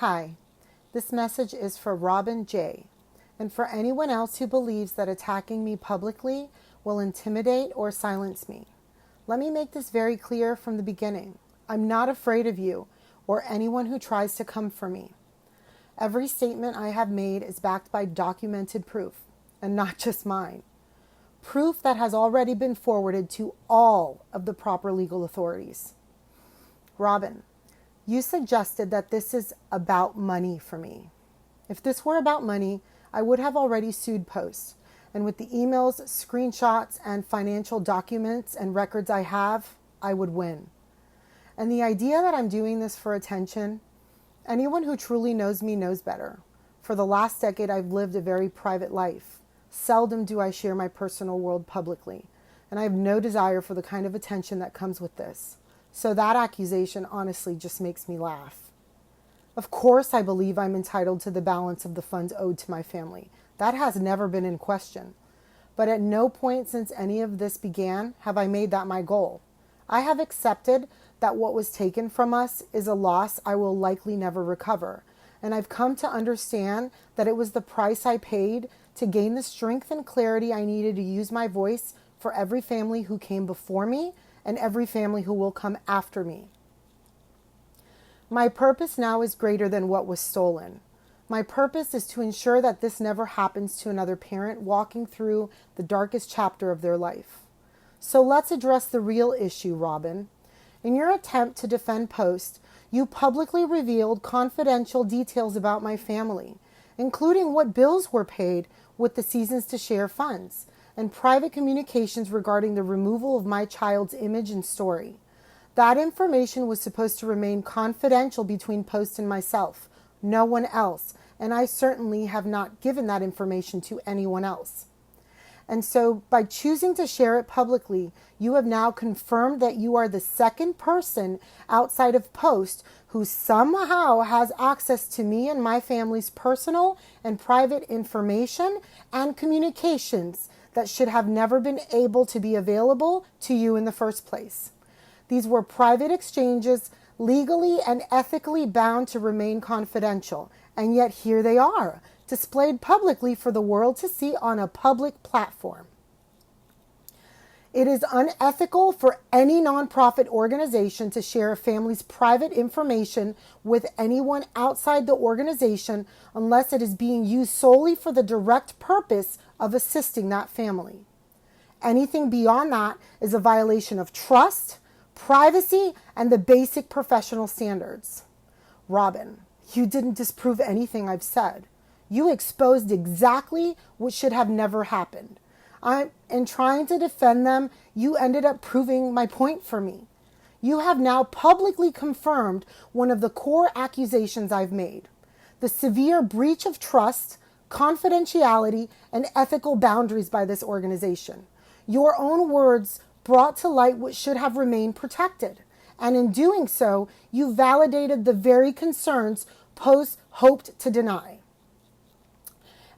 Hi, this message is for Robin J. and for anyone else who believes that attacking me publicly will intimidate or silence me. Let me make this very clear from the beginning. I'm not afraid of you or anyone who tries to come for me. Every statement I have made is backed by documented proof, and not just mine. Proof that has already been forwarded to all of the proper legal authorities. Robin, you suggested that this is about money for me. If this were about money, I would have already sued Post. And with the emails, screenshots, and financial documents and records I have, I would win. And the idea that I'm doing this for attention, anyone who truly knows me knows better. For the last decade, I've lived a very private life. Seldom do I share my personal world publicly, and I have no desire for the kind of attention that comes with this. So that accusation honestly just makes me laugh. Of course, I believe I'm entitled to the balance of the funds owed to my family. That has never been in question. But at no point since any of this began have I made that my goal. I have accepted that what was taken from us is a loss I will likely never recover. And I've come to understand that it was the price I paid to gain the strength and clarity I needed to use my voice for every family who came before me and every family who will come after me. My purpose now is greater than what was stolen. My purpose is to ensure that this never happens to another parent walking through the darkest chapter of their life. So let's address the real issue, Robin. In your attempt to defend Post, you publicly revealed confidential details about my family, including what bills were paid with the Seasons to Share funds, and private communications regarding the removal of my child's image and story. That information was supposed to remain confidential between Post and myself, no one else, and I certainly have not given that information to anyone else. And so by choosing to share it publicly, you have now confirmed that you are the second person outside of Post who somehow has access to me and my family's personal and private information and communications that should have never been able to be available to you in the first place. These were private exchanges, legally and ethically bound to remain confidential, and yet here they are, displayed publicly for the world to see on a public platform. It is unethical for any nonprofit organization to share a family's private information with anyone outside the organization unless it is being used solely for the direct purpose of assisting that family. Anything beyond that is a violation of trust, privacy, and the basic professional standards. Robin, you didn't disprove anything I've said. You exposed exactly what should have never happened. In trying to defend them, you ended up proving my point for me. You have now publicly confirmed one of the core accusations I've made: the severe breach of trust, confidentiality, and ethical boundaries by this organization. Your own words brought to light what should have remained protected. And in doing so, you validated the very concerns Post hoped to deny.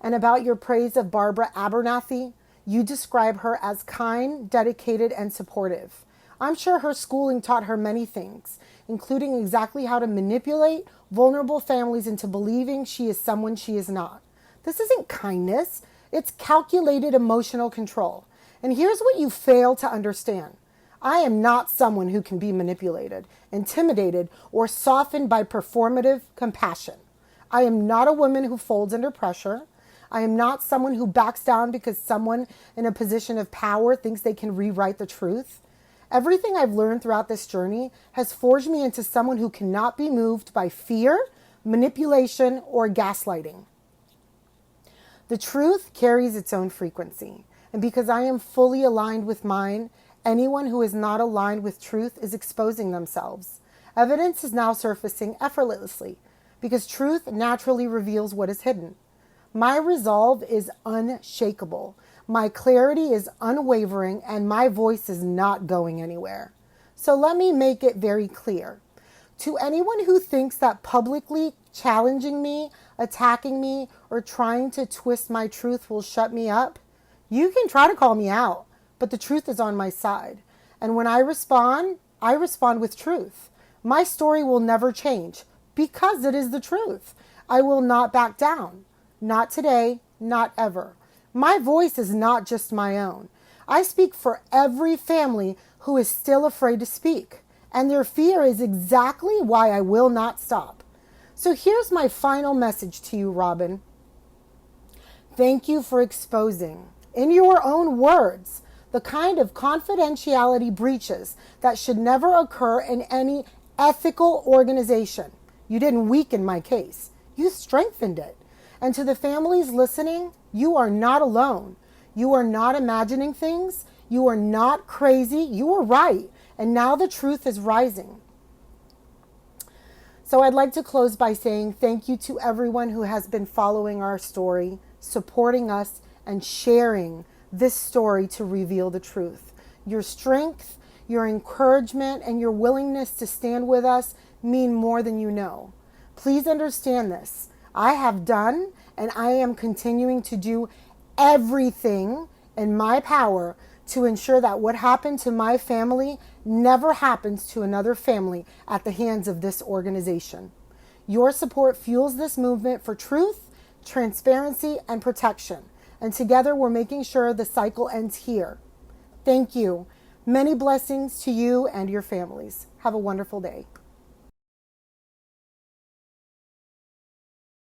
And about your praise of Barbara Abernathy, you describe her as kind, dedicated, and supportive. I'm sure her schooling taught her many things, including exactly how to manipulate vulnerable families into believing she is someone she is not. This isn't kindness, it's calculated emotional control. And here's what you fail to understand. I am not someone who can be manipulated, intimidated, or softened by performative compassion. I am not a woman who folds under pressure. I am not someone who backs down because someone in a position of power thinks they can rewrite the truth. Everything I've learned throughout this journey has forged me into someone who cannot be moved by fear, manipulation, or gaslighting. The truth carries its own frequency, and because I am fully aligned with mine, anyone who is not aligned with truth is exposing themselves. Evidence is now surfacing effortlessly because truth naturally reveals what is hidden. My resolve is unshakable. My clarity is unwavering, and my voice is not going anywhere. So let me make it very clear. To anyone who thinks that publicly challenging me, attacking me, or trying to twist my truth will shut me up, you can try to call me out, but the truth is on my side. And when I respond with truth. My story will never change. because it is the truth. I will not back down. Not today, not ever. My voice is not just my own. I speak for every family who is still afraid to speak, and their fear is exactly why I will not stop. So here's my final message to you, Robin. Thank you for exposing, in your own words, the kind of confidentiality breaches that should never occur in any ethical organization. You didn't weaken my case. You strengthened it. And to the families listening, you are not alone. You are not imagining things. You are not crazy. You are right. And now the truth is rising. So I'd like to close by saying thank you to everyone who has been following our story, supporting us, and sharing this story to reveal the truth. Your strength, your encouragement, and your willingness to stand with us mean more than you know. Please understand this. I have done, and I am continuing to do everything in my power to ensure that what happened to my family never happens to another family at the hands of this organization. Your support fuels this movement for truth, transparency, and protection. And together we're making sure the cycle ends here. Thank you. Many blessings to you and your families. Have a wonderful day.